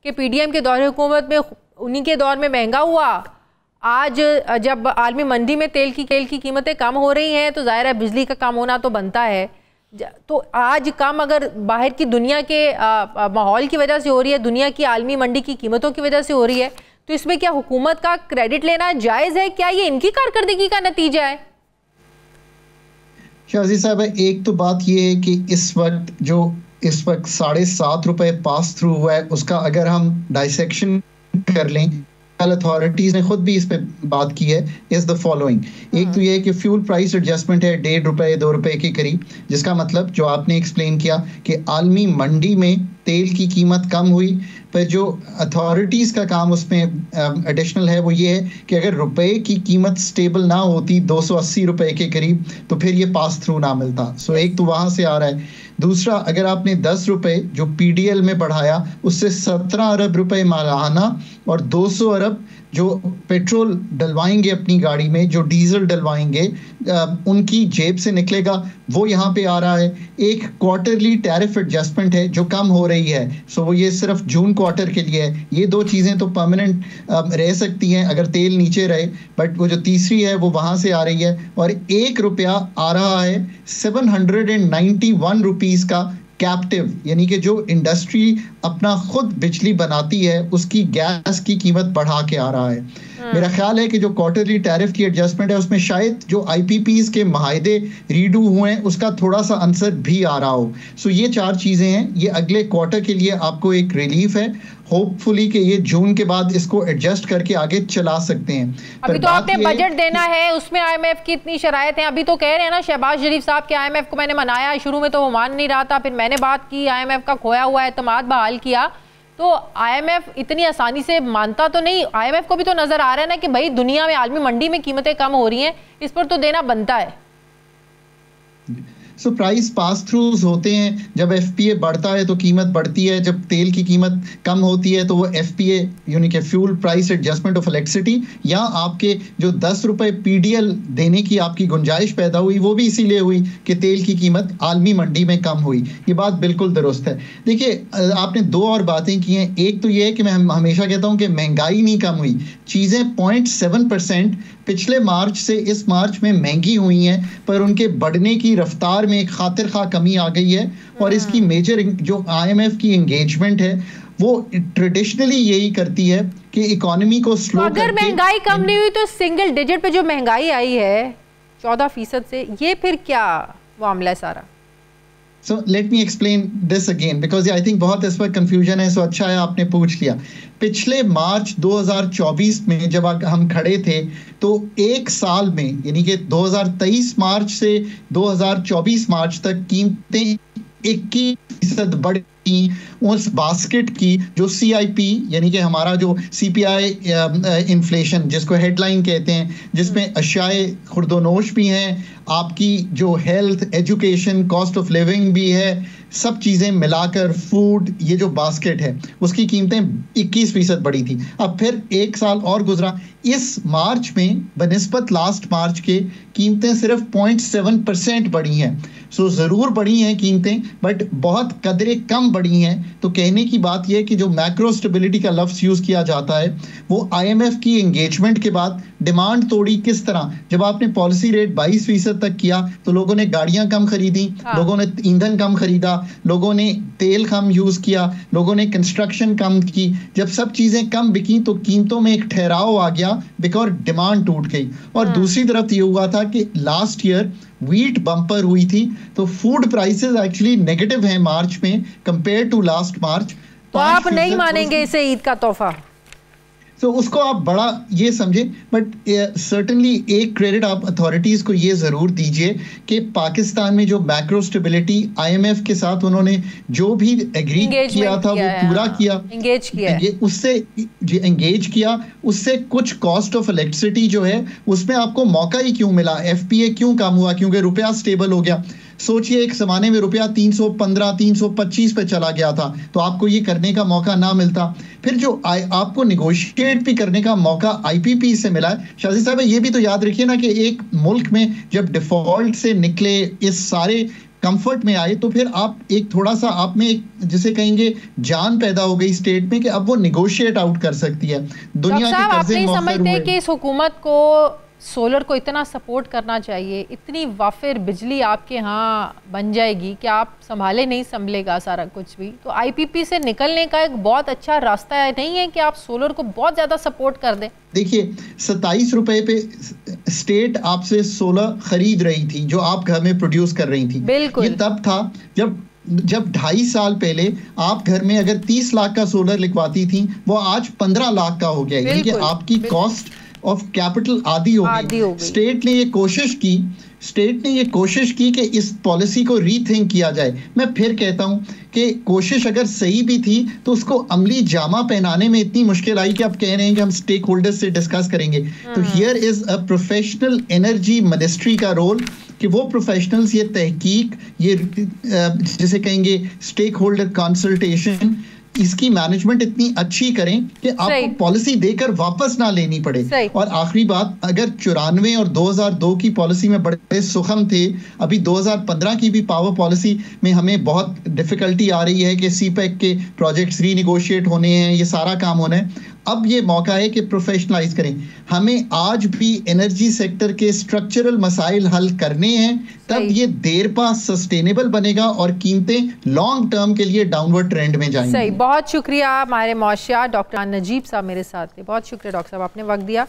कि पीडीएम के दौर हुकूमत में उन्हीं के दौर में महंगा हुआ। आज जब आलमी मंडी में तेल की कीमतें कम हो रही हैं तो ज़ाहिर है बिजली का कम होना तो बनता है। तो आज कम अगर बाहर की दुनिया के माहौल की वजह से हो रही है, दुनिया की आलमी मंडी की कीमतों की वजह से हो रही है, तो इसमें क्या हुकूमत का क्रेडिट लेना जायज़ है? क्या ये इनकी कारकर्दगी का नतीजा है? शाजी साहब, एक तो बात ये है कि इस वक्त ₹7.5 पास थ्रू हुआ है, उसका अगर हम डाइसेक्शन कर लें, अथॉरिटीज ने खुद भी इस पे बात की है, इज द फॉलोइंग। एक तो ये है कि फ्यूल प्राइस एडजस्टमेंट है ₹1.5-2 के करीब, जिसका मतलब जो आपने एक्सप्लेन किया कि आलमी मंडी में तेल की कीमत कम हुई, पर जो अथॉरिटीज़ का काम उसमें एडिशनल है वो ये है कि अगर रुपए की कीमत स्टेबल ना होती ₹280 के करीब, तो फिर ये पास थ्रू ना मिलता। सो एक तो वहाँ से आ रहा है। दूसरा, अगर आपने ₹10 जो पीडीएल में बढ़ाया, उससे ₹17 अरब मालाना और ₹200 अरब जो पेट्रोल डलवाएंगे अपनी गाड़ी में, जो डीजल डलवाएंगे, उनकी जेब से निकलेगा, वो यहाँ पे आ रहा है। एक क्वार्टरली टैरिफ एडजस्टमेंट है जो कम हो रही है, सो वो ये सिर्फ जून क्वार्टर के लिए है। ये दो चीज़ें तो परमानेंट रह सकती हैं अगर तेल नीचे रहे, बट वो जो तीसरी है वो वहाँ से आ रही है। और ₹1 आ रहा है 791 रुपीज़ का कैप्टिव, यानी कि जो इंडस्ट्री अपना खुद बिजली बनाती है उसकी गैस की कीमत बढ़ा के आ रहा है। मेरा ख्याल है कि जो क्वार्टरली टैरिफ की एडजस्टमेंट है उसमें शायद जो आईपीपीज के माहिदे रीडू हुए हैं उसका थोड़ा सा आंसर भी आ रहा हो। सो ये 4 चीज़ें हैं, ये अगले क्वार्टर के लिए आपको एक रिलीफ है। होपफुली कि ये जून के बाद इसको एडजस्ट करके आगे चला सकते हैं। अभी तो आपने बजट देना है, उसमें आईएमएफ की इतनी शराइत हैं। अभी तो कह रहे हैं ना शहबाज शरीफ साहब के आईएमएफ को मैंने मनाया, शुरू में तो वो मान नहीं रहा था, फिर मैंने बात की, आईएमएफ का खोया हुआ एतमाद बहाल किया। तो आईएमएफ इतनी आसानी से मानता तो नहीं। आईएमएफ को भी तो नजर आ रहा है ना कि भाई दुनिया में आलमी मंडी में कीमतें कम हो रही हैं, इस पर तो देना बनता है। सो प्राइस पास थ्रूज होते हैं। जब एफपीए बढ़ता है तो कीमत बढ़ती है, जब तेल की कीमत कम होती है तो वो एफपीए यानी कि fuel price adjustment of electricity, या आपके जो ₹10 पीडीएल देने की आपकी गुंजाइश पैदा हुई, वो भी इसीलिए हुई कि तेल की कीमत आलमी मंडी में कम हुई। ये बात बिल्कुल दुरुस्त है। देखिए, आपने 2 और बातें की हैं। एक तो ये है कि मैं हमेशा कहता हूँ कि महंगाई नहीं कम हुई, चीज़ें 0.7% पिछले मार्च से इस मार्च में महंगी हुई हैं, पर उनके बढ़ने की रफ्तार में एक खातिर खा कमी आ गई है। और इसकी मेजर जो आईएमएफ की एंगेजमेंट है वो ट्रेडिशनली यही करती है कि इकोनॉमी को स्लो तो अगर महंगाई कम नहीं हुई तो सिंगल डिजिट पे जो महंगाई आई है 14% से, ये फिर क्या मामला है सारा? So let me explain this again because I think बहुत इस पर कंफ्यूजन है। सो अच्छा है आपने पूछ लिया। पिछले मार्च 2024 में जब हम खड़े थे तो एक साल में, यानी कि 2023 मार्च से 2024 मार्च तक कीमतें 21% बढ़ी। उस बास्केट की जो सीआईपी यानी कि हमारा जो सीपीआई इन्फ्लेशन जिसको हेडलाइन कहते हैं, जिसमें अशाए खुर्दोनोश भी हैं, आपकी जो health, education, cost of living भी है, सब चीज़ें मिलाकर फूड, ये जो बास्केट है उसकी कीमतें 21% बढ़ी थी। अब फिर एक साल और गुजरा, इस मार्च में बनिस्बत लास्ट मार्च के कीमतें सिर्फ 0.7% बढ़ी हैं। सो ज़रूर बढ़ी हैं कीमतें, बट बहुत कदरे कम बढ़ी हैं। तो कहने की बात यह है कि जो मैक्रो स्टेबिलिटी का लफ्ज़ यूज़ किया जाता है वो आईएमएफ की एंगेजमेंट के बाद डिमांड तोड़ी किस तरह। जब आपने पॉलिसी रेट 22% तक किया तो लोगों ने गाड़ियां कम खरीदी, लोगों ने ईंधन कम खरीदा, लोगों ने तेल कम यूज़ किया, लोगों ने कंस्ट्रक्शन कम की। जब सब चीज़ें कम बिकी तो कीमतों में एक ठहराव आ गया बिकॉज डिमांड टूट गई। और दूसरी तरफ ये हुआ था कि लास्ट ईयर व्हीट बम्पर हुई थी, तो फूड प्राइसेस एक्चुअली नेगेटिव हैं मार्च में कंपेयर टू लास्ट मार्च। तो आप नहीं मानेंगे इसे ईद का तोहफा? तो उसको आप बड़ा ये समझे, बट सर्टनली एक क्रेडिट आप अथॉरिटीज़ को ये ज़रूर दीजिए कि पाकिस्तान में जो मैक्रो स्टेबिलिटी आईएमएफ के साथ उन्होंने जो भी एग्री किया था वो पूरा किया, उससे एंगेज किया, उससे कुछ कॉस्ट ऑफ इलेक्ट्रिसिटी जो है उसमें आपको मौका ही क्यों मिला, एफपीए क्यों कम हुआ? क्योंकि रुपया स्टेबल हो गया। सोचिए एक ज़माने में रुपया 315 325 पे चला गया था, तो आपको ये करने का मौका ना मिलता। फिर जो आपको निगोशिएट भी करने का मौका आईपीपी से मिला है। शाजी साहब, ये भी तो याद रखिए ना कि एक मुल्क में जब डिफॉल्ट से निकले इस सारे कंफर्ट में आए तो फिर आप एक थोड़ा सा आप में एक जिसे कहेंगे जान पैदा हो गई स्टेट में कि अब वो निगोशिएट आउट कर सकती है। दुनिया के कर्जे नहीं मौखर समझते हुए। कि इस हुकूमत को सोलर को इतना सपोर्ट करना चाहिए, इतनी वाफिर बिजली आपके यहाँ बन जाएगी कि आप संभाले नहीं संभलेगा सारा कुछ भी। तो आईपीपी से निकलने का एक बहुत अच्छा रास्ता है नहीं है कि आप सोलर को बहुत ज़्यादा सपोर्ट कर दें। देखिए 27 रुपए पे स्टेट आपसे सोलर खरीद रही थी जो आप घर में प्रोड्यूस कर रही थी। बिल्कुल। ये तब था जब 2.5 साल पहले आप घर में अगर 30 लाख का सोलर लिखवाती थी वो आज 15 लाख का हो गया, यानी कि आपकी कॉस्ट ऑफ कैपिटल आधी हो गई। स्टेट ने ये कोशिश की कि इस पॉलिसी को रीथिंक किया जाए। मैं फिर कहता हूं कि कोशिश अगर सही भी थी तो उसको अमली जामा पहनाने में इतनी मुश्किल आई कि आप कह रहे हैं कि हम स्टेक होल्डर्स से डिस्कस करेंगे। तो here is a professional energy ministry का रोल कि वो प्रोफेशनल्स ये तहकीक, ये जिसे कहेंगे स्टेक होल्डर कंसल्टेशन, इसकी मैनेजमेंट इतनी अच्छी करें कि आपको पॉलिसी देकर वापस ना लेनी पड़े। और आखिरी बात, अगर 94 और 2002 की पॉलिसी में बड़े सुखम थे, अभी 2015 की भी पावर पॉलिसी में हमें बहुत डिफिकल्टी आ रही है कि सीपैक के प्रोजेक्ट्स रीनिगोशिएट होने हैं, ये सारा काम होना है। अब ये मौका है कि प्रोफेशनलाइज करें। हमें आज भी एनर्जी सेक्टर के स्ट्रक्चरल मसाइल हल करने हैं, तब ये देर पा सस्टेनेबल बनेगा और कीमतें लॉन्ग टर्म के लिए डाउनवर्ड ट्रेंड में जाएंगी। सही, बहुत शुक्रिया हमारे मौशिया डॉक्टर नजीब साहब मेरे साथ थे। बहुत शुक्रिया डॉक्टर साहब, आपने वक्त दिया।